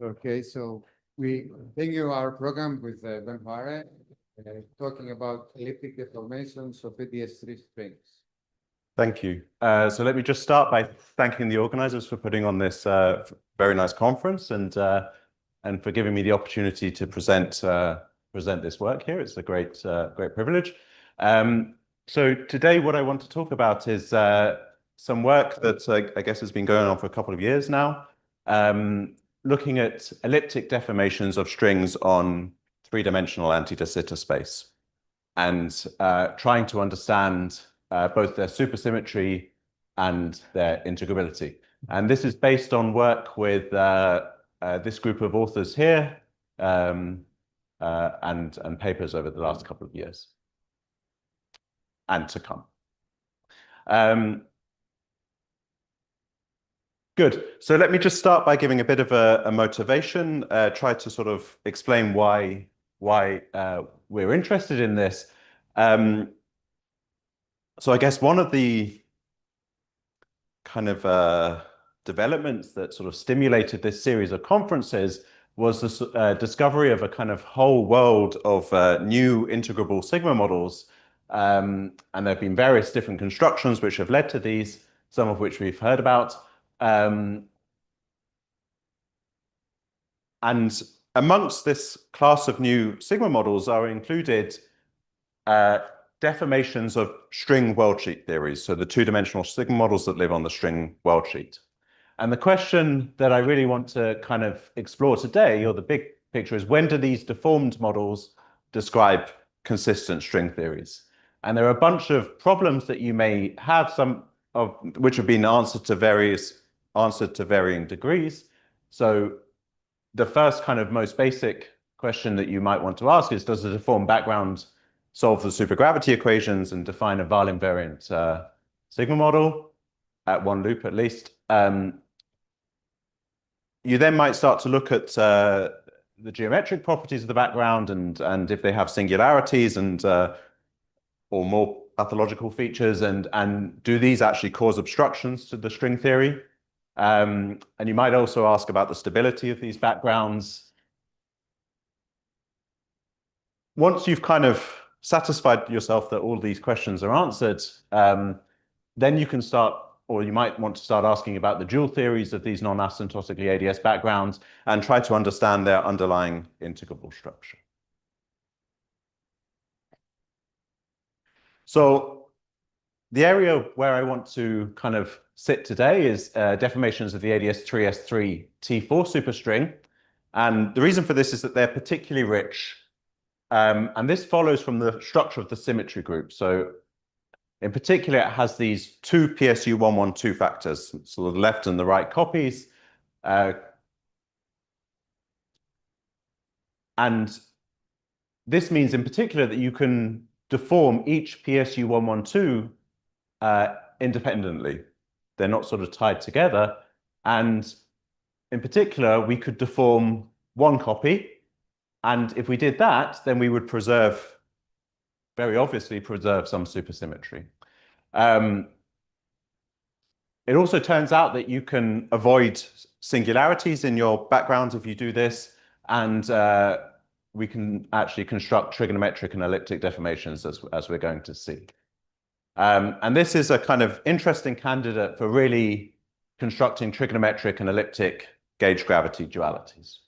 Okay, so we continue our program with Ben Hoare, talking about elliptic deformations of EDS3 strings. Thank you. So let me just start by thanking the organizers for putting on this very nice conference and for giving me the opportunity to present this work here. It's a great privilege. So today what I want to talk about is some work that I guess has been going on for a couple of years now, looking at elliptic deformations of strings on three-dimensional anti-de Sitter space and trying to understand both their supersymmetry and their integrability. And this is based on work with this group of authors here and papers over the last couple of years and to come. Good. So let me just start by giving a bit of a motivation, try to sort of explain why we're interested in this. So I guess one of the kind of developments that sort of stimulated this series of conferences was the discovery of a kind of whole world of new integrable sigma models. And there have been various different constructions which have led to these, some of which we've heard about. And amongst this class of new sigma models are included deformations of string worldsheet theories, so the two-dimensional sigma models that live on the string worldsheet. And the question that I really want to kind of explore today, or the big picture, is when do these deformed models describe consistent string theories? And there are a bunch of problems that you may have, some of which have been answered to varying degrees. So the first kind of most basic question that you might want to ask is, does the deformed background solve the supergravity equations and define a Wahl invariant sigma model at one loop at least? You then might start to look at the geometric properties of the background and if they have singularities and or more pathological features, and do these actually cause obstructions to the string theory? And you might also ask about the stability of these backgrounds. Once you've kind of satisfied yourself that all these questions are answered, then you can start, or you might want to start asking about the dual theories of these non-asymptotically ADS backgrounds and try to understand their underlying integrable structure. So the area where I want to kind of sit today is deformations of the ADS3S3 T4 superstring. And the reason for this is that they're particularly rich. And this follows from the structure of the symmetry group. So in particular, it has these two PSU112 factors, so the left and the right copies. And this means in particular that you can deform each PSU112 independently. They're not sort of tied together. And in particular, we could deform one copy. And if we did that, then we would very obviously preserve some supersymmetry. It also turns out that you can avoid singularities in your background if you do this. And we can actually construct trigonometric and elliptic deformations as we're going to see. And this is a kind of interesting candidate for really constructing trigonometric and elliptic gauge gravity dualities.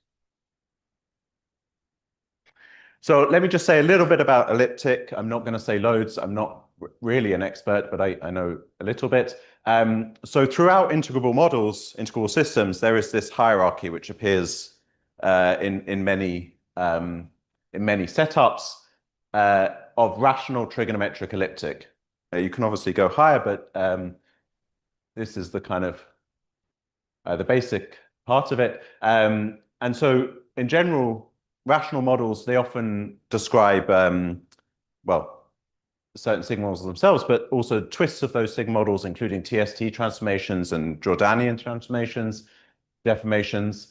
So let me just say a little bit about elliptic. I'm not going to say loads. I'm not really an expert, but I know a little bit. So throughout integrable models, integrable systems, there is this hierarchy which appears in many setups of rational trigonometric elliptic. You can obviously go higher, but this is the kind of the basic part of it. And so in general, rational models, they often describe, well, certain sigma models themselves, but also twists of those sigma models, including TST transformations and Jordanian transformations, deformations.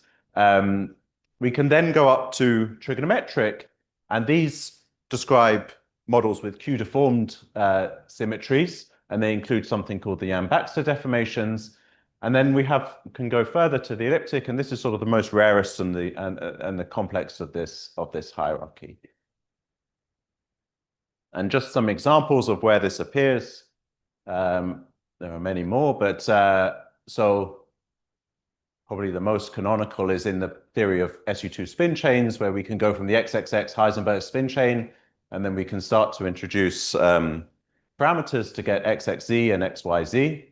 We can then go up to trigonometric, and these describe models with Q-deformed symmetries, and they include something called the Yang-Baxter deformations. And then we can go further to the elliptic, and this is sort of the most rarest and the complex of this hierarchy. And just some examples of where this appears. There are many more, but so probably the most canonical is in the theory of SU2 spin chains, where we can go from the XXX Heisenberg spin chain, and then we can start to introduce parameters to get XXZ and XYZ.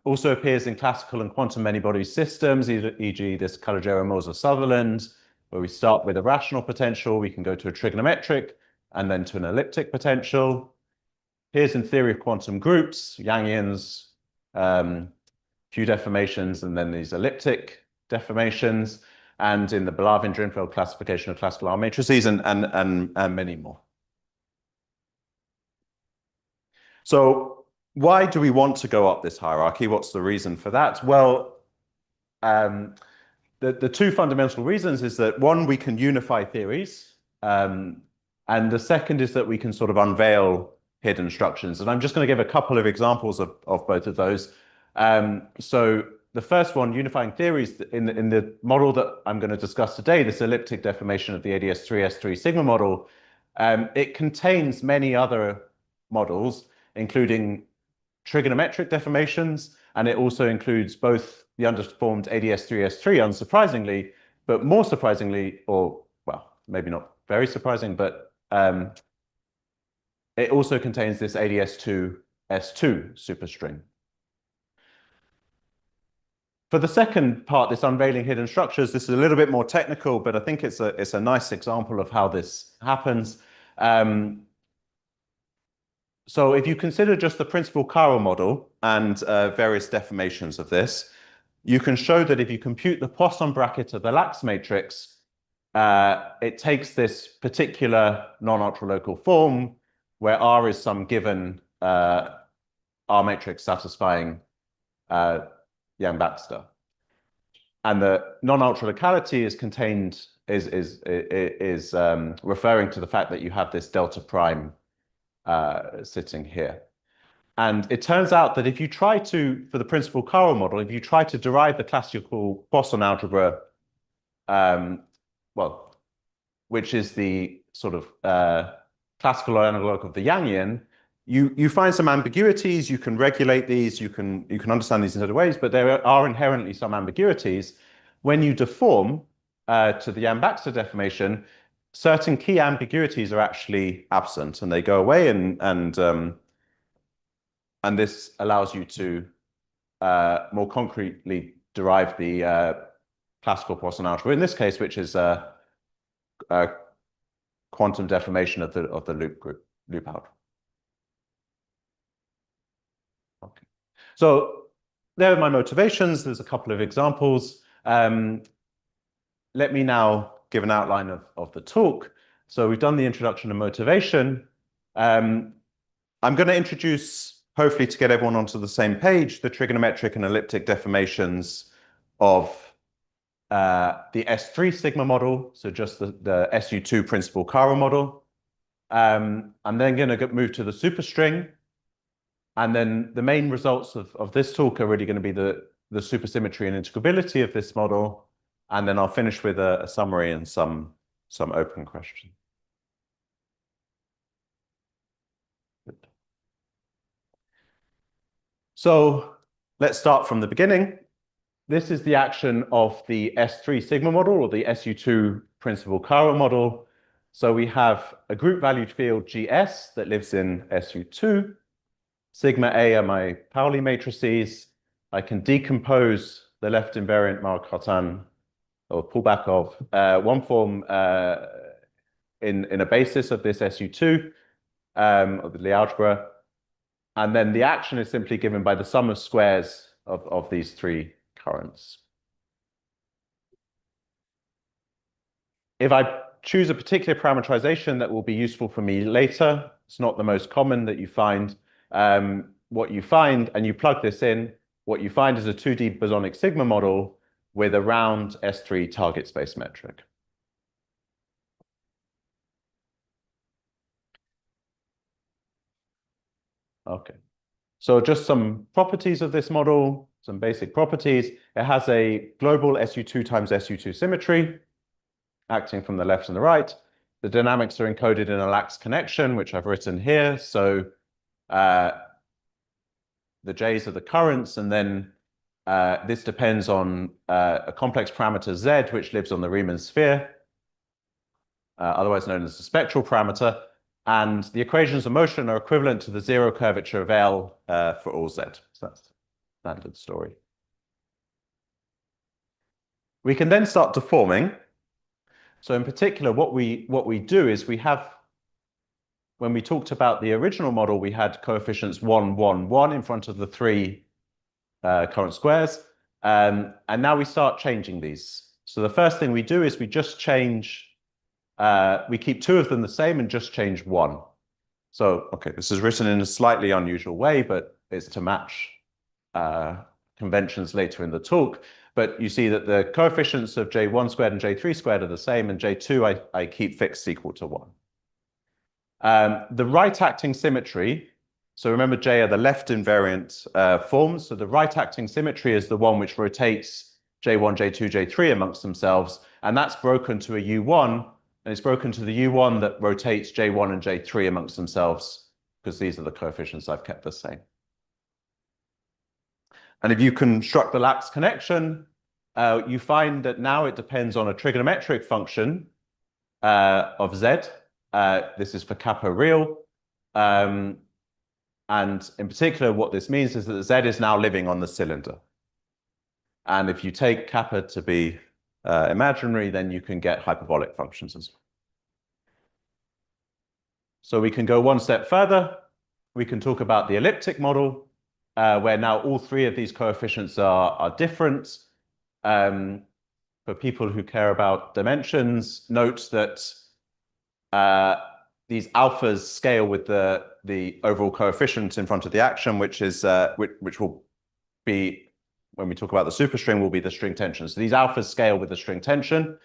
Also appears in classical and quantum many-body systems, e.g. this Calogero-Moser-Sutherland, where we start with a rational potential, we can go to a trigonometric, and then to an elliptic potential. Here's in theory of quantum groups, Yangians, few deformations, and then these elliptic deformations, and in the Belavin-Drinfeld classification of classical R matrices, and many more. So why do we want to go up this hierarchy? What's the reason for that? Well, the two fundamental reasons is that, one, we can unify theories, and the second is that we can sort of unveil hidden structures. And I'm just going to give a couple of examples of both of those. So the first one, unifying theories, in the model that I'm going to discuss today, this elliptic deformation of the ADS3S3 sigma model, it contains many other models, including trigonometric deformations, and it also includes both the underformed ADS3S3, unsurprisingly, but more surprisingly, or well, maybe not very surprising, but it also contains this ADS2S2 superstring. For the second part, this unveiling hidden structures, this is a little bit more technical, but I think it's a nice example of how this happens. So if you consider just the principal chiral model and various deformations of this, you can show that if you compute the Poisson bracket of the Lax matrix, it takes this particular non-ultralocal form where R is some given R matrix satisfying Yang-Baxter. And the non-ultralocality is contained, is referring to the fact that you have this delta prime sitting here. And it turns out that if you try to, for the principal chiral model, if you try to derive the classical Poisson algebra, well, which is the sort of classical analog of the Yangian, you find some ambiguities. You can regulate these. You can understand these in other ways, but there are inherently some ambiguities. When you deform to the Yang-Baxter deformation, certain key ambiguities are actually absent, and they go away, and this allows you to more concretely derive the classical Poisson algebra in this case, which is a quantum deformation of the loop algebra. Okay. So there are my motivations. There's a couple of examples. Let me now give an outline of the talk. So we've done the introduction and motivation. I'm going to introduce, hopefully to get everyone onto the same page, the trigonometric and elliptic deformations of the S3 sigma model, so just the SU2 principal chiral model. I'm then going to move to the superstring. And then the main results of this talk are really going to be the supersymmetry and integrability of this model. And then I'll finish with a summary and some open questions. So let's start from the beginning. This is the action of the S3 sigma model, or the SU2 principal chiral model. So we have a group valued field GS that lives in SU2. Sigma A are my Pauli matrices. I can decompose the left invariant Mark-Cartan or pullback of one form in a basis of this SU2 of the Lie algebra. And then the action is simply given by the sum of squares of these three currents. If I choose a particular parameterization that will be useful for me later, it's not the most common that you find. What you find, and you plug this in, what you find is a 2D bosonic sigma model with a round S3 target space metric. Okay. So just some properties of this model, some basic properties. It has a global SU2 times SU2 symmetry, acting from the left and the right. The dynamics are encoded in a lax connection, which I've written here. So the J's are the currents, and then this depends on a complex parameter Z, which lives on the Riemann sphere, otherwise known as the spectral parameter. And the equations of motion are equivalent to the zero curvature of L for all Z. So that's the standard story. We can then start deforming. So in particular, what we do is we have, when we talked about the original model, we had coefficients 1, 1, 1 in front of the three current squares. And now we start changing these. So the first thing we do is we just change, we keep two of them the same and just change one. So, okay, this is written in a slightly unusual way, but it's to match conventions later in the talk. But you see that the coefficients of J1 squared and J3 squared are the same, and J2 I keep fixed equal to 1. The right-acting symmetry, so remember J are the left invariant forms, so the right-acting symmetry is the one which rotates J1, J2, J3 amongst themselves, and that's broken to a U1, and it's broken to the U1 that rotates J1 and J3 amongst themselves, because these are the coefficients I've kept the same. And if you construct the lax connection, you find that now it depends on a trigonometric function of Z. This is for kappa real. And in particular, what this means is that Z is now living on the cylinder. And if you take kappa to be imaginary, then you can get hyperbolic functions as well. So we can go one step further. We can talk about the elliptic model, where now all three of these coefficients are different. For people who care about dimensions, note that these alphas scale with the overall coefficient in front of the action, which will be, when we talk about the superstring, will be the string tension. So these alphas scale with the string tension.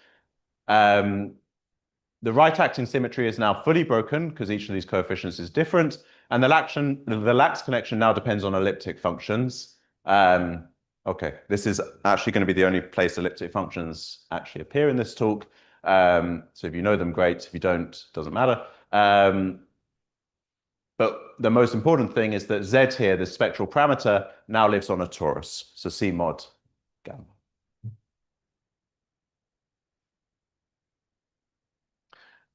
The right-acting symmetry is now fully broken because each of these coefficients is different, and the lax connection now depends on elliptic functions. Okay, this is actually going to be the only place elliptic functions actually appear in this talk. So if you know them, great. If you don't, doesn't matter. But the most important thing is that Z here, the spectral parameter, now lives on a torus. So C mod gamma.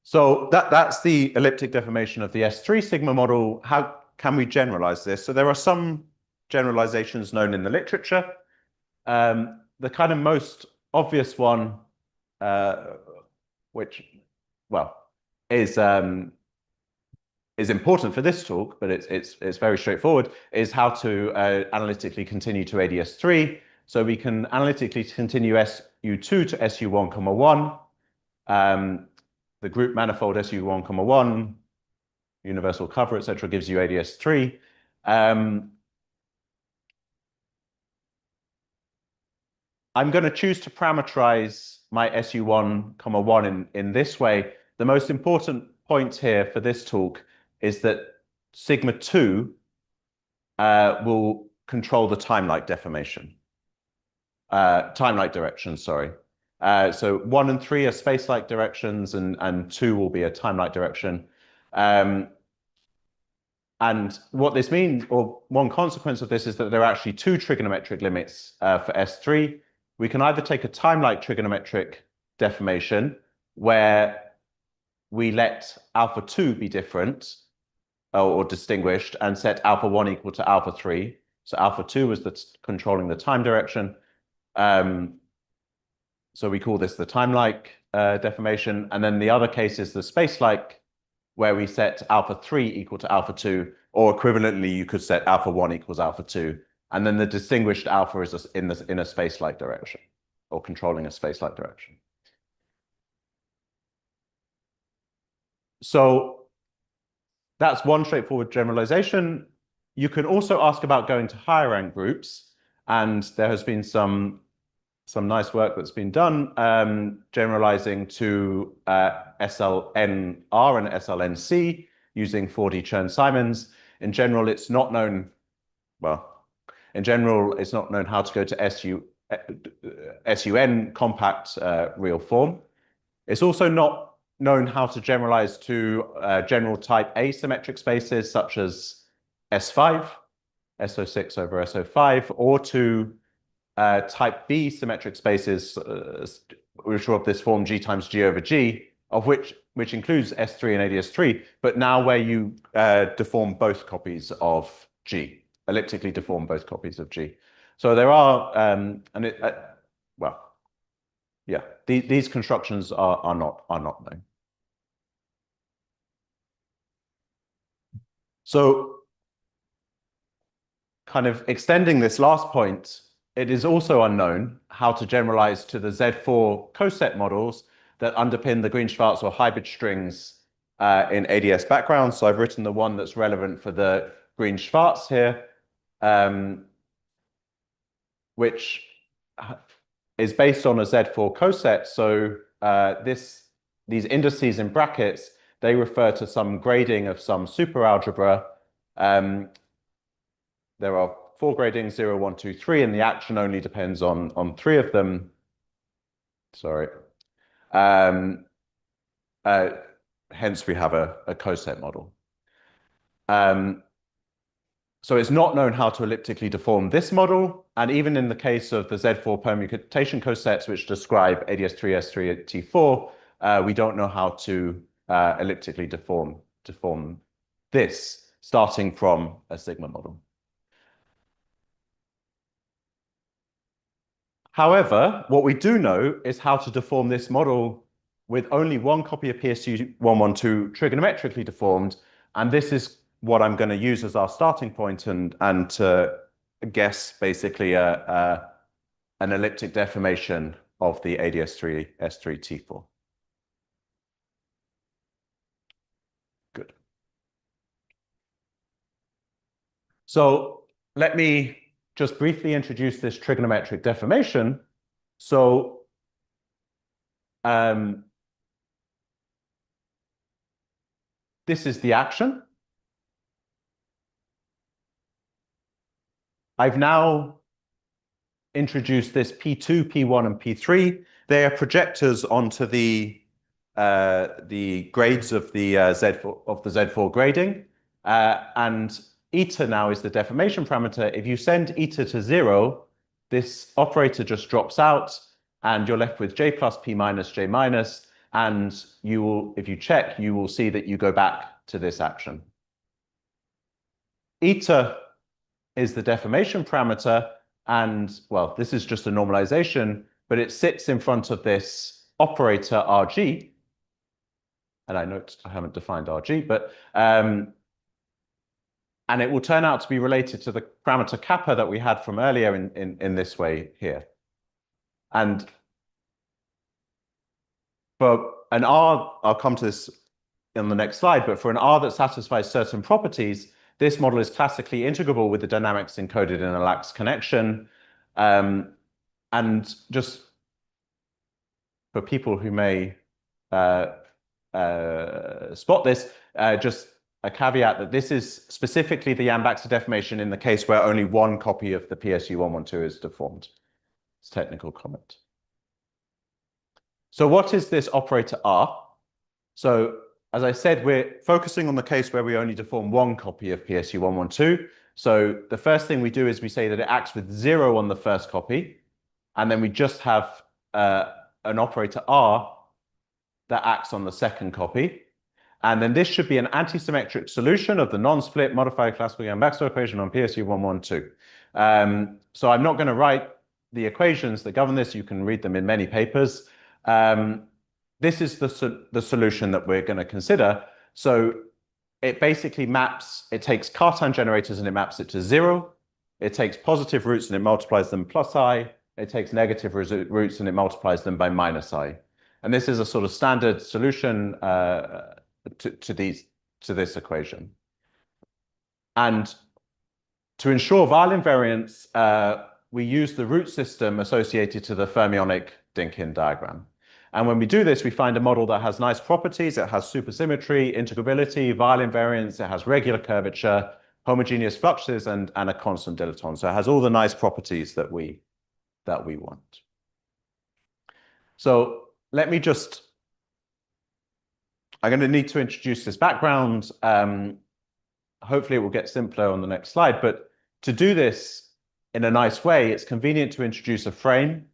So that's the elliptic deformation of the S3 sigma model. How can we generalize this? So there are some generalizations known in the literature. The kind of most obvious one, which, well, is important for this talk, but it's very straightforward, is how to analytically continue to ADS3. So we can analytically continue SU2 to SU1, 1. The group manifold SU1, 1, universal cover, etc., gives you ADS3. I'm going to choose to parameterize my SU1, 1 in this way. The most important point here for this talk is that sigma 2 will control the time-like deformation. Time-like direction, sorry. So 1 and 3 are space-like directions, and 2 will be a time-like direction. And what this means, or one consequence of this, is that there are actually two trigonometric limits for S3. We can either take a time-like trigonometric deformation, where we let alpha 2 be different or distinguished, and set alpha 1 equal to alpha 3. So alpha 2 is controlling the time direction. So we call this the time-like deformation. And then the other case is the space-like, where we set alpha 3 equal to alpha 2, or equivalently, you could set alpha 1 equals alpha 2. And then the distinguished alpha is in a space-like direction, or controlling a space-like direction. So that's one straightforward generalization. You can also ask about going to higher rank groups, and there has been some nice work that's been done generalizing to SLNR and SLNC using 4D Chern-Simons. In general, it's not known well, in general, it's not known how to go to SUN compact real form. It's also not known how to generalize to general type A symmetric spaces such as S5, SO6 over SO5, or to type B symmetric spaces, which are of this form G times G over G, of which includes S3 and ADS3, but now where you deform both copies of G, elliptically deform both copies of G. So there are, well, yeah, these constructions are not known. So kind of extending this last point, it is also unknown how to generalize to the Z4 coset models that underpin the Green-Schwarz or hybrid strings in ADS backgrounds. So I've written the one that's relevant for the Green-Schwarz here, which is based on a Z4 coset. So these indices in brackets, they refer to some grading of some superalgebra. There are 4 gradings, 0, 1, 2, 3, and the action only depends on 3 of them. Sorry. Hence, we have a coset model. So it's not known how to elliptically deform this model. And even in the case of the Z4 permutation cosets, which describe ADS3, S3, T4, we don't know how to elliptically deform this, starting from a sigma model. However, what we do know is how to deform this model with only one copy of PSU112 trigonometrically deformed. And this is what I'm going to use as our starting point and to guess basically an elliptic deformation of the ADS3, S3, T4. Good. So let me just briefly introduce this trigonometric deformation. So this is the action. I've now introduced this P2, P1, and P3. They are projectors onto the grades of the Z4 grading, and eta now is the deformation parameter. If you send eta to 0, this operator just drops out, and you're left with J plus P minus J minus, and you will, if you check, you will see that you go back to this action. Eta is the deformation parameter, and well, this is just a normalization, but it sits in front of this operator RG, and I note I haven't defined RG, but and it will turn out to be related to the parameter kappa that we had from earlier in this way here. And for an R, I'll come to this in the next slide, but for an R that satisfies certain properties, this model is classically integrable with the dynamics encoded in a lax connection. And just for people who may spot this, just a caveat that this is specifically the Yang-Baxter deformation in the case where only one copy of the PSU112 is deformed. It's a technical comment. So what is this operator R? So as I said, we're focusing on the case where we only deform one copy of PSU112. So the first thing we do is we say that it acts with 0 on the first copy, and then we just have an operator R that acts on the second copy. And then this should be an antisymmetric solution of the non-split modified classical Yang-Baxter equation on PSU112. So I'm not going to write the equations that govern this. You can read them in many papers. This is the solution that we're going to consider. So it basically maps, it takes Cartan generators and it maps it to 0. It takes positive roots and it multiplies them plus I. It takes negative roots and it multiplies them by minus I. And this is a sort of standard solution to this equation. And to ensure Weil invariance, we use the root system associated to the fermionic Dynkin diagram. And when we do this, we find a model that has nice properties. It has supersymmetry, integrability, Weil invariance. It has regular curvature. homogeneous fluxes and a constant dilaton. So it has all the nice properties that we want. So let me just, I'm going to need to introduce this background. Hopefully it will get simpler on the next slide, but to do this in a nice way, it's convenient to introduce a frame.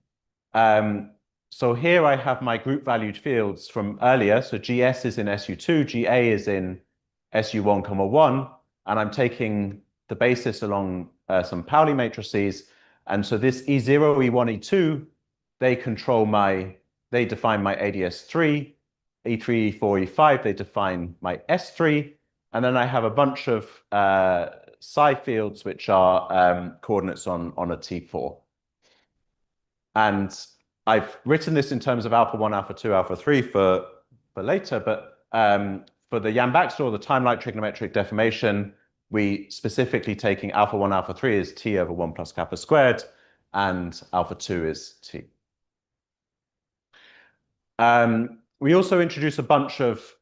So here I have my group valued fields from earlier. So GS is in SU2, GA is in SU1, 1, and I'm taking the basis along some Pauli matrices. And so this E0, E1, E2, they define my ADS3, E3, E4, E5, they define my S3. And then I have a bunch of psi fields, which are coordinates on a T4. And I've written this in terms of alpha 1, alpha 2, alpha 3 for later, but for the Yang-Baxter or the time-like trigonometric deformation, we specifically taking alpha 1, alpha 3 is T over 1 plus kappa squared, and alpha 2 is T. We also introduce a bunch of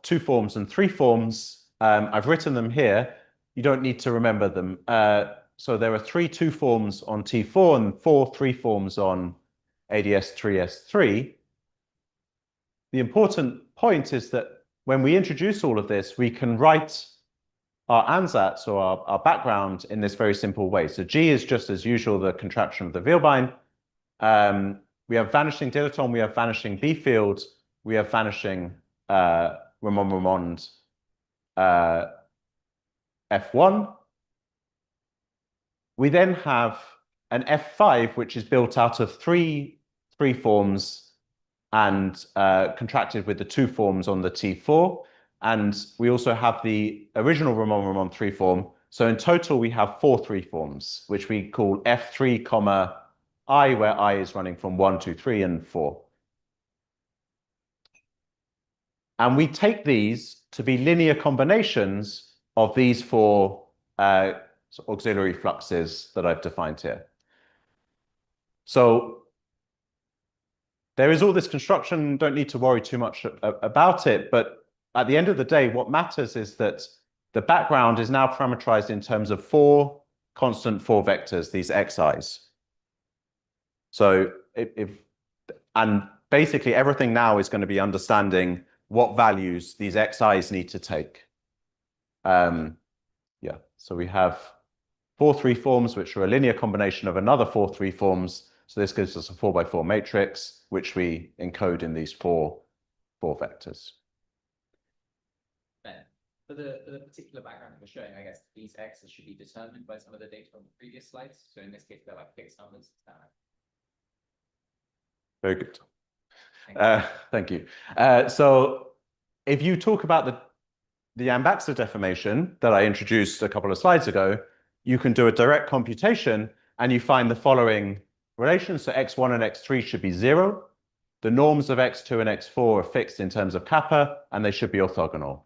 2 forms and 3 forms. I've written them here. You don't need to remember them. So there are 3 2 forms on T4 and 4 3 forms on ADS3S3. The important point is that when we introduce all of this, we can write our ansatz or our background in this very simple way. So G is just as usual, the contraction of the Vielbein. We have vanishing dilaton, we have vanishing B field, we have vanishing Ramond F1. We then have an F5, which is built out of 3 forms and contracted with the 2 forms on the T4. And we also have the original Ramond 3 form. So in total, we have 4 3 forms, which we call F3, comma I, where I is running from 1, 2, 3, and 4. And we take these to be linear combinations of these 4 auxiliary fluxes that I've defined here. So there is all this construction, don't need to worry too much about it, but at the end of the day, what matters is that the background is now parameterized in terms of 4 constant 4 vectors, these xi's. So and basically everything now is going to be understanding what values these xi's need to take. Yeah, so we have 4 3 forms, which are a linear combination of another 4 3 forms. So this gives us a 4 by 4 matrix, which we encode in these 4 vectors. For the particular background we're showing, I guess these x's should be determined by some of the data on the previous slides. So in this case, they're like fixed numbers. Very good. Thank you. So if you talk about the Yang-Baxter deformation that I introduced a couple of slides ago, you can do a direct computation and you find the following relations. So x1 and x3 should be 0. The norms of x2 and x4 are fixed in terms of kappa, and they should be orthogonal.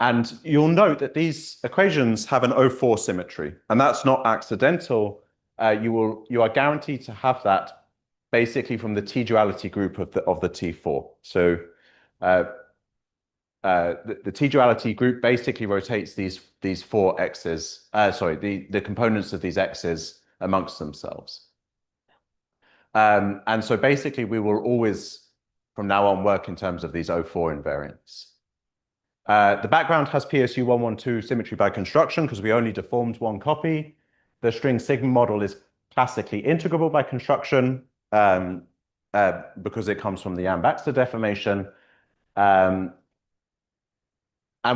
And you'll note that these equations have an O4 symmetry, and that's not accidental. You are guaranteed to have that basically from the T-duality group of the T4. So the T-duality group basically rotates these 4 x's, the components of these x's amongst themselves. And so basically we will always, from now on, work in terms of these O4 invariants. The background has PSU 112 symmetry by construction because we only deformed 1 copy. The string sigma model is classically integrable by construction because it comes from the Yang-Baxter deformation. And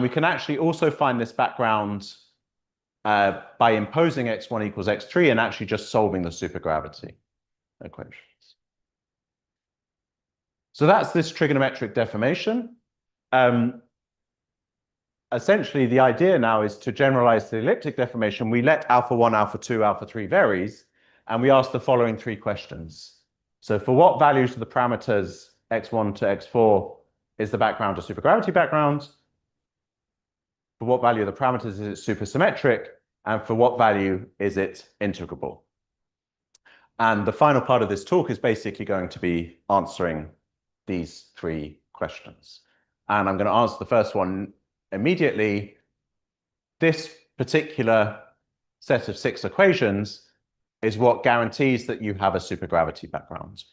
we can actually also find this background by imposing x1 equals x3 and actually just solving the supergravity equations. So that's this trigonometric deformation. Essentially, the idea now is to generalize the elliptic deformation. We let alpha 1, alpha 2, alpha 3 varies, and we ask the following 3 questions. So for what values of the parameters x1 to x4 is the background a supergravity background? For what value of the parameters is it supersymmetric? And for what value is it integrable? And the final part of this talk is basically going to be answering these 3 questions. And I'm going to answer the first one immediately. this particular set of 6 equations is what guarantees that you have a supergravity background.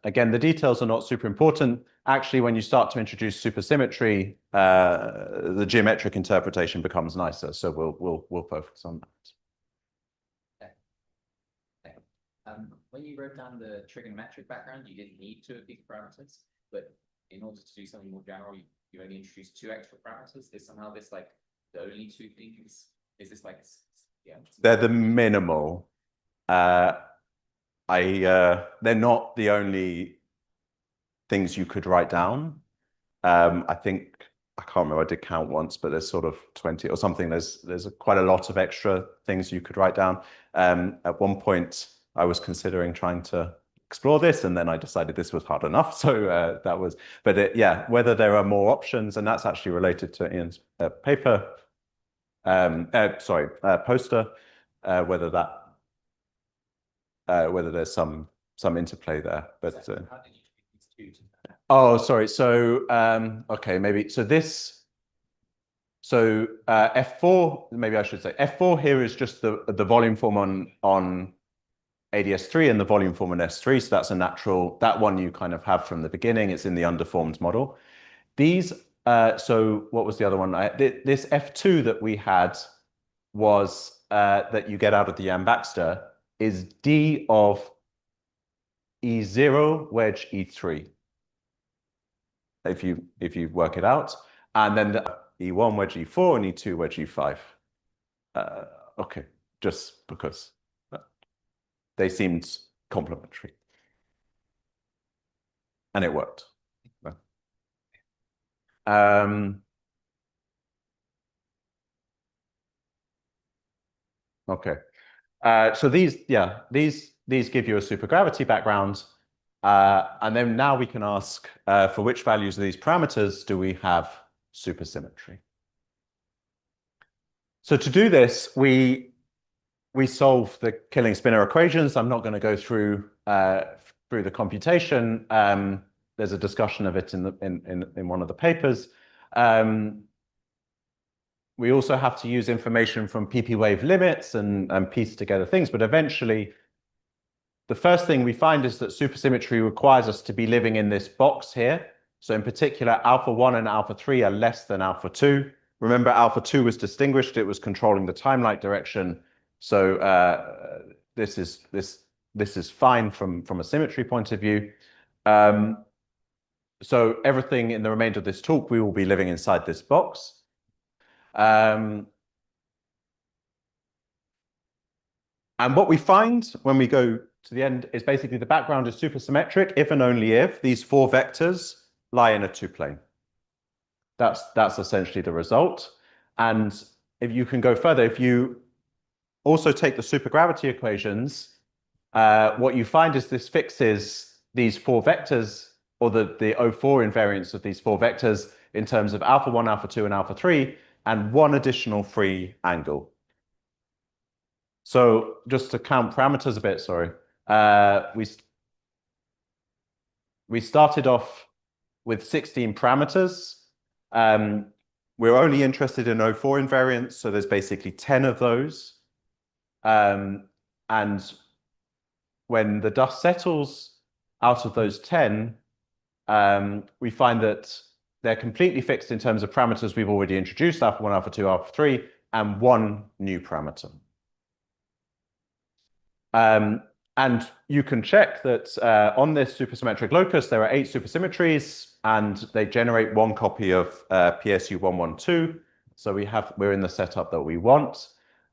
Again, the details are not super important. Actually, when you start to introduce supersymmetry, the geometric interpretation becomes nicer. So we'll focus on that. When you wrote down the trigonometric background, you didn't need 2 of these parameters, but in order to do something more general, you only introduced 2 extra parameters. Is somehow this like the only 2 things? Is this like, yeah? They're the minimal. They're not the only things you could write down. I think, I can't remember, I did count once, but there's sort of 20 or something. There's quite a lot of extra things you could write down. At one point, I was considering trying to explore this, and then I decided this was hard enough. So that was, but yeah, whether there are more options, and that's actually related to Ian's paper, poster, whether there's some interplay there. But How did you treat these 2 to oh, sorry. So okay, maybe so this. So F4, maybe I should say F4 here is just the volume form on ADS3 and the volume form on S3. So that's a natural, that one you kind of have from the beginning. It's in the underformed model. These, so what was the other one? This F2 that we had was that you get out of the Yang-Baxter is D of E0 wedge E3. If you work it out, and then the E1 wedge E4 and E2 wedge E5. Okay, just because they seemed complementary, and it worked. Okay, so these give you a supergravity background. And then now we can ask for which values of these parameters do we have supersymmetry. So to do this, we solve the Killing-Spinner equations. I'm not going to go through the computation. There's a discussion of it in one of the papers. We also have to use information from PP wave limits and piece together things, but eventually the first thing we find is that supersymmetry requires us to be living in this box here. So in particular, alpha 1 and alpha 3 are less than alpha 2. Remember, alpha 2 was distinguished. It was controlling the time-like direction. So this is fine from a symmetry point of view. So everything in the remainder of this talk, we will be living inside this box. And what we find when we go to the end is basically the background is supersymmetric if and only if these 4 vectors lie in a 2-plane. That's essentially the result. And if you can go further, if you also take the supergravity equations, what you find is this fixes these 4 vectors, or the O4 invariance of these 4 vectors in terms of alpha 1, alpha 2, and alpha 3, and 1 additional free angle. So just to count parameters a bit, sorry. We started off with 16 parameters. We're only interested in O4 invariance, so there's basically 10 of those. And when the dust settles out of those 10, we find that they're completely fixed in terms of parameters we've already introduced, alpha 1, alpha 2, alpha 3, and 1 new parameter. And you can check that on this supersymmetric locus, there are 8 supersymmetries, and they generate 1 copy of PSU 112. So we're in the setup that we want.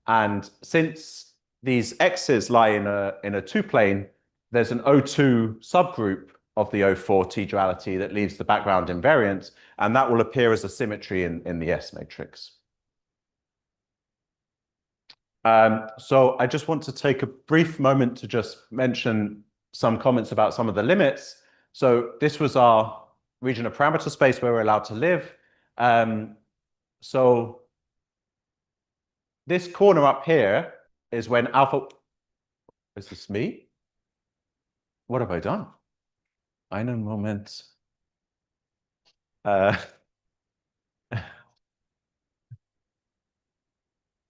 And since these x's lie in a 2-plane, there's an O2 subgroup of the O4 T duality that leaves the background invariant, and that will appear as a symmetry in the S matrix. So I just want to take a brief moment to just mention some comments about some of the limits. So this was our region of parameter space where we're allowed to live. So this corner up here is when alpha, is this me? What have I done? Einen Moment.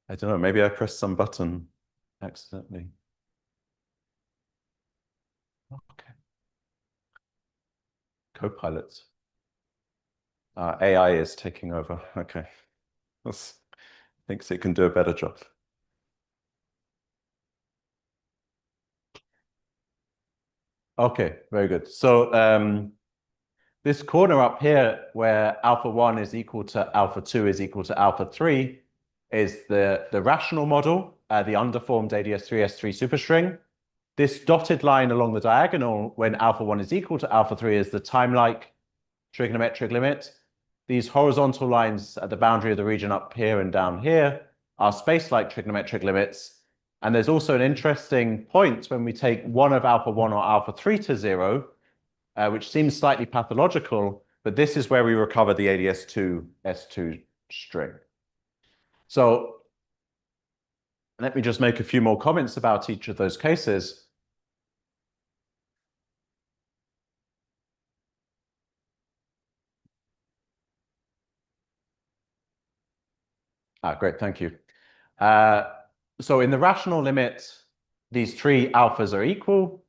I don't know, maybe I pressed some button accidentally. Okay. Copilot. AI is taking over. Okay. Thinks it can do a better job. Okay, very good. So this corner up here where alpha 1 is equal to alpha 2 is equal to alpha 3 is the rational model, the underformed ADS3S3 superstring. This dotted line along the diagonal when alpha 1 is equal to alpha 3 is the time-like trigonometric limit. These horizontal lines at the boundary of the region up here and down here are space-like trigonometric limits. And there's also an interesting point when we take one of alpha 1 or alpha 3 to 0, which seems slightly pathological, but this is where we recover the ADS2 S2 string. So let me just make a few more comments about each of those cases. Great, thank you. So in the rational limit, these three alphas are equal.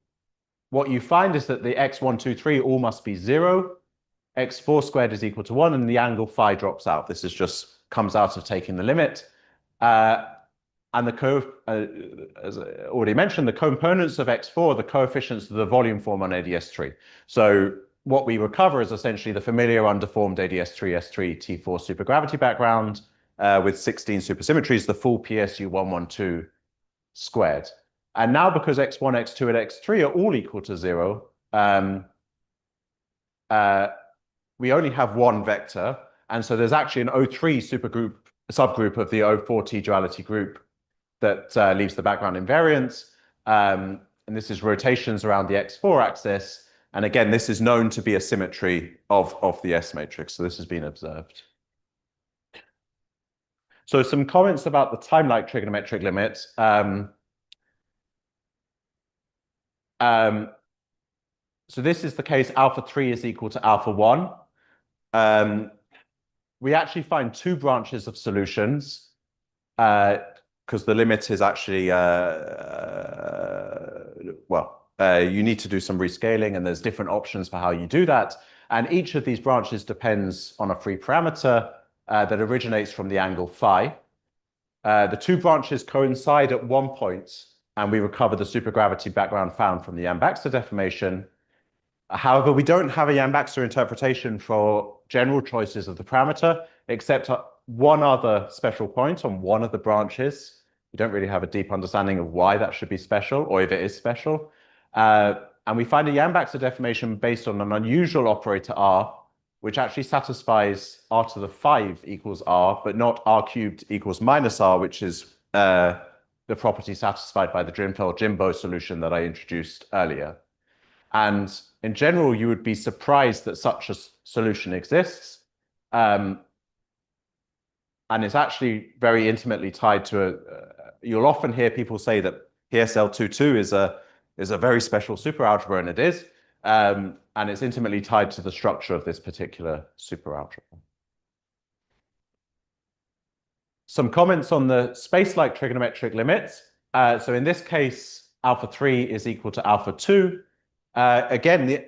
What you find is that the x1, 2, 3 all must be 0. x4 squared is equal to 1, and the angle phi drops out. This is just comes out of taking the limit. And as I already mentioned, the components of x4 are the coefficients of the volume form on ADS3. So what we recover is essentially the familiar underformed ADS3, S3, T4 supergravity background with 16 supersymmetries, the full PSU 112 squared. And now because x1, x2, and x3 are all equal to 0, we only have one vector. And so there's actually an O3 subgroup of the O4 T-duality group that leaves the background invariant. And this is rotations around the x4 axis. And again, this is known to be a symmetry of the S matrix. So this has been observed. So some comments about the time-like trigonometric limit. So this is the case alpha 3 is equal to alpha 1. We actually find two branches of solutions because the limit is actually, you need to do some rescaling and there's different options for how you do that. And each of these branches depends on a free parameter that originates from the angle phi. The two branches coincide at one point and we recover the supergravity background found from the Yang-Baxter deformation. However, we don't have a Yang-Baxter interpretation for general choices of the parameter, except one other special point on one of the branches. We don't really have a deep understanding of why that should be special, or if it is special. And we find a Yang-Baxter deformation based on an unusual operator R, which actually satisfies R to the 5 equals R, but not R cubed equals minus R, which is the property satisfied by the Drinfeld-Jimbo solution that I introduced earlier. And in general, you would be surprised that such a solution exists. And it's actually very intimately tied to you'll often hear people say that PSL22 is a very special superalgebra, and it is. And it's intimately tied to the structure of this particular superalgebra. Some comments on the space-like trigonometric limits. So in this case, alpha 3 is equal to alpha 2. Again,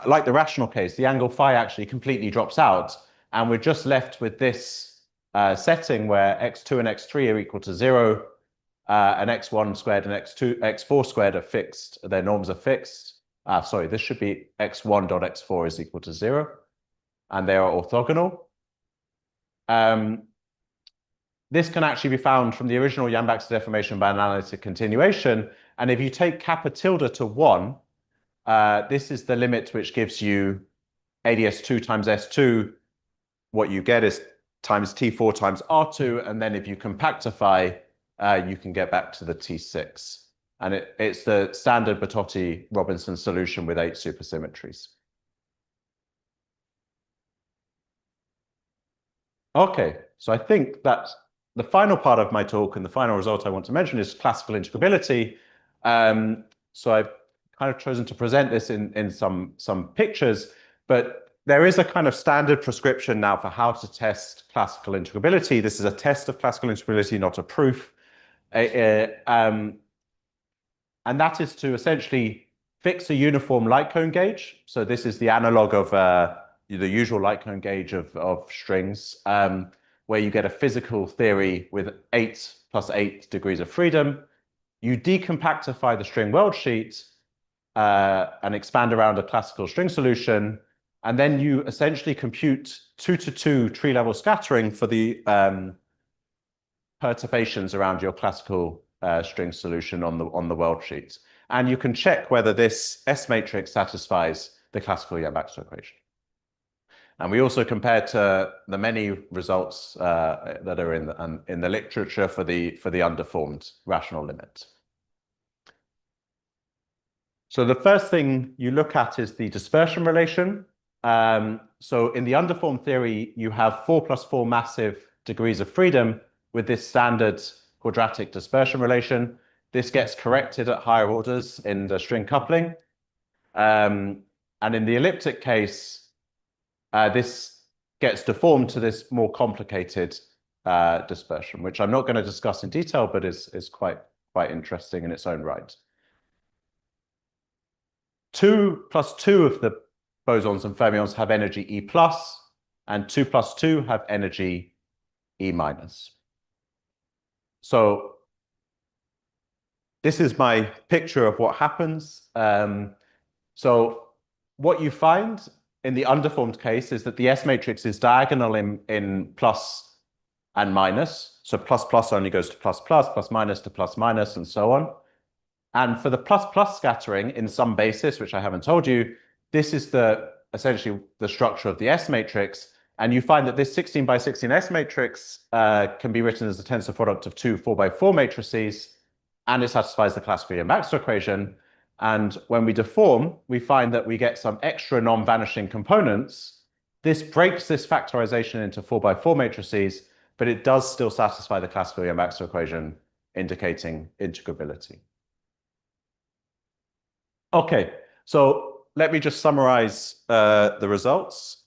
like the rational case, the angle phi actually completely drops out, and we're just left with this setting where x2 and x3 are equal to 0, and x1 squared and x4 squared are fixed. Their norms are fixed. Sorry, this should be x1 dot x4 is equal to 0, and they are orthogonal. This can actually be found from the original Yang-Baxter deformation by analytic continuation, and if you take kappa tilde to 1, this is the limit which gives you ADS2 times S2. What you get is times T4 times R2, and then if you compactify, you can get back to the T6. And it's the standard Bertotti-Robinson solution with 8 supersymmetries. Okay, so I think that the final part of my talk and the final result I want to mention is classical integrability. So I've kind of chosen to present this in some pictures, but there is a kind of standard prescription now for how to test classical integrability. This is a test of classical integrability, not a proof. And that is to essentially fix a uniform light cone gauge. So this is the analog of the usual light cone gauge of strings, where you get a physical theory with 8 + 8 degrees of freedom. You decompactify the string weld sheet and expand around a classical string solution. And then you essentially compute 2-to-2 tree level scattering for the perturbations around your classical string solution on the weld sheet. And you can check whether this S matrix satisfies the classical Yang-Baxter equation. And we also compare to the many results that are in the literature for the undeformed rational limit. So the first thing you look at is the dispersion relation. So in the undeformed theory, you have 4 + 4 massive degrees of freedom with this standard quadratic dispersion relation. This gets corrected at higher orders in the string coupling. And in the elliptic case, this gets deformed to this more complicated dispersion, which I'm not going to discuss in detail, but is quite interesting in its own right. 2 + 2 of the bosons and fermions have energy E+, and 2 + 2 have energy E-. So this is my picture of what happens. So what you find in the undeformed case is that the S matrix is diagonal in plus and minus. So plus only goes to plus minus to plus minus, and so on. And for the plus scattering in some basis, which I haven't told you, this is essentially the structure of the S matrix. And you find that this 16 by 16 S matrix can be written as a tensor product of two 4 by 4 matrices, and it satisfies the classical Yang-Baxter equation. And when we deform, we find that we get some extra non-vanishing components. This breaks this factorization into 4 by 4 matrices, but it does still satisfy the classical Yang-Baxter equation, indicating integrability. Okay, so let me just summarize the results,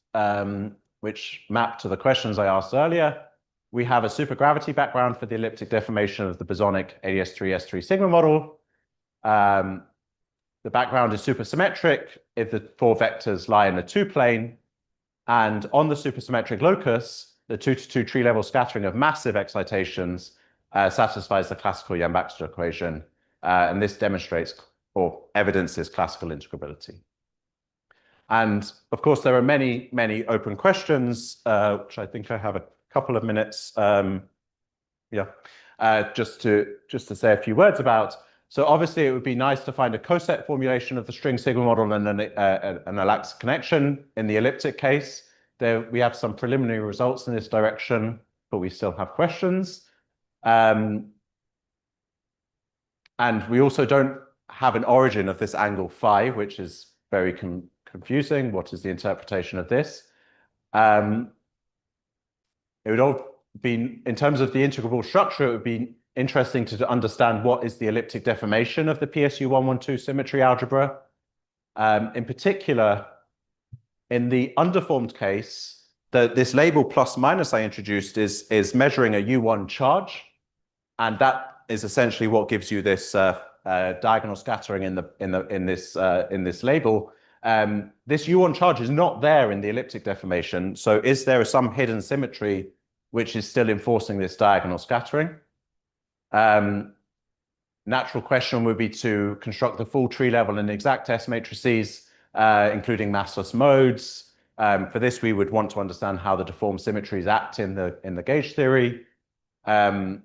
which map to the questions I asked earlier. We have a supergravity background for the elliptic deformation of the bosonic ADS3S3 sigma model. The background is supersymmetric if the 4 vectors lie in a 2-plane. And on the supersymmetric locus, the 2-to-2 tree level scattering of massive excitations satisfies the classical Yang-Baxter equation. And this demonstrates or evidences classical integrability. And of course, there are many, many open questions, which I think I have a couple of minutes, just to say a few words about. So obviously, it would be nice to find a coset formulation of the string sigma model and an Elliptic connection in the elliptic case. We have some preliminary results in this direction, but we still have questions. And we also don't have an origin of this angle phi, which is very confusing. What is the interpretation of this? It would all be, in terms of the integrable structure, it would be interesting to understand what is the elliptic deformation of the PSU 112 symmetry algebra. In particular, in the undeformed case, this label plus minus I introduced is measuring a U1 charge, and that is essentially what gives you this diagonal scattering in this label. This U1 charge is not there in the elliptic deformation. So is there some hidden symmetry which is still enforcing this diagonal scattering? Natural question would be to construct the full tree level and exact S matrices, including massless modes. For this, we would want to understand how the deformed symmetries act in the gauge theory. And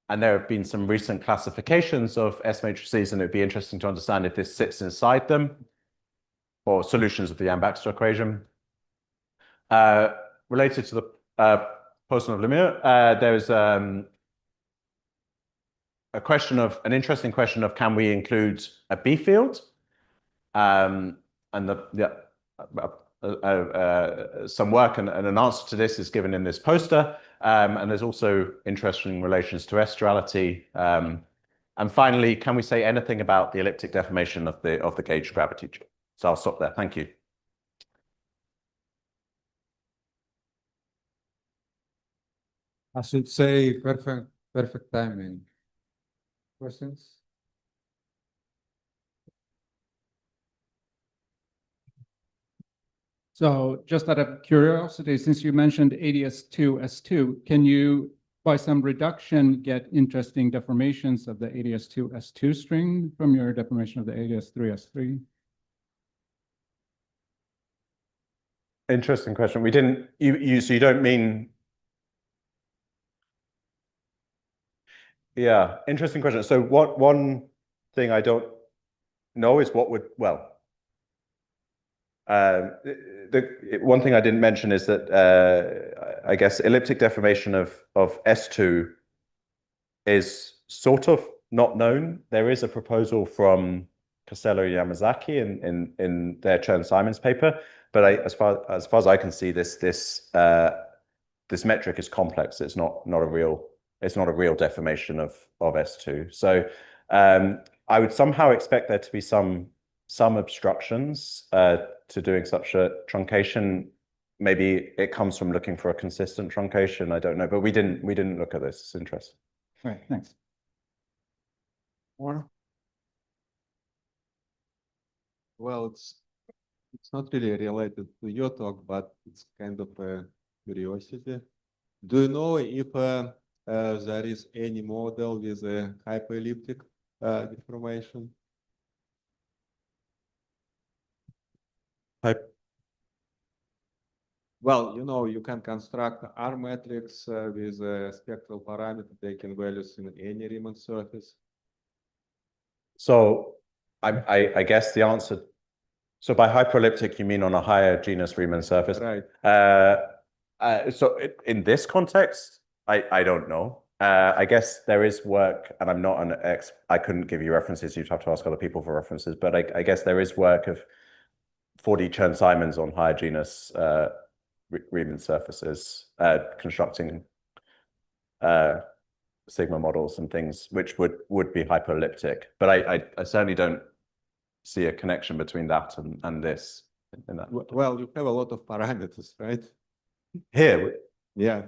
there have been some recent classifications of S matrices, and it'd be interesting to understand if this sits inside them, or solutions of the Yang-Baxter equation. Related to the Poisson of Lemire, there's an interesting question of can we include a B field? And some work and an answer to this is given in this poster. And there's also interesting relations to S duality. And finally, can we say anything about the elliptic deformation of the gauge gravity? So I'll stop there. Thank you. I should say perfect timing. Questions? So just out of curiosity, since you mentioned ADS2, S2, can you, by some reduction, get interesting deformations of the ADS2, S2 string from your deformation of the ADS3, S3? Interesting question. We didn't, so you don't mean, yeah, interesting question. So one thing I don't know is what would, well, one thing I didn't mention is that I guess elliptic deformation of S2 is sort of not known. There is a proposal from Costello and Yamazaki in their Chern-Simons paper, but as far as I can see, this metric is complex. It's not a real deformation of S2. So I would somehow expect there to be some obstructions to doing such a truncation. Maybe it comes from looking for a consistent truncation. I don't know, but we didn't look at this. It's interesting. All right, thanks. Or Well, it's not really related to your talk, but it's kind of a curiosity. Do you know if there is any model with a hyperelliptic deformation? Well, you can construct R matrix with a spectral parameter taking values in any Riemann surface. So I guess the answer. So by hyperelliptic, you mean on a higher genus Riemann surface? Right. So in this context, I don't know. I guess there is work, and I'm not an I couldn't give you references. You'd have to ask other people for references. But I guess there is work of 4D Chern-Simons on higher genus Riemann surfaces, constructing sigma models and things which would be hyperelliptic. But I certainly don't see a connection between that and this. In that. Well, you have a lot of parameters, right? Here, Yeah.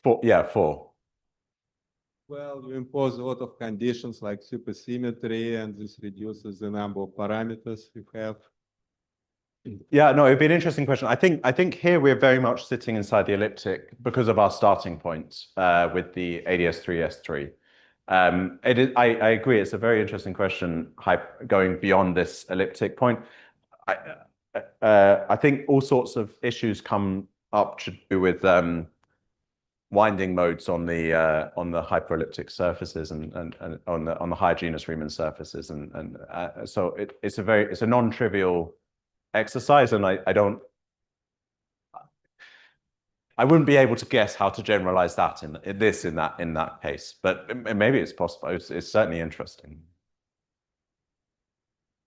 four. Well, you impose a lot of conditions like supersymmetry, and this reduces the number of parameters you have. Yeah, no, it'd be an interesting question. I think here we're very much sitting inside the elliptic because of our starting point with the ADS3, S3. I agree. It's a very interesting question, going beyond this elliptic point. I think all sorts of issues come up to do with winding modes on the hyperelliptic surfaces and on the higher genus Riemann surfaces, and so it's a non-trivial exercise, and I wouldn't be able to guess how to generalize that in that case, but maybe it's possible. It's certainly interesting.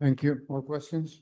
thank you. More questions?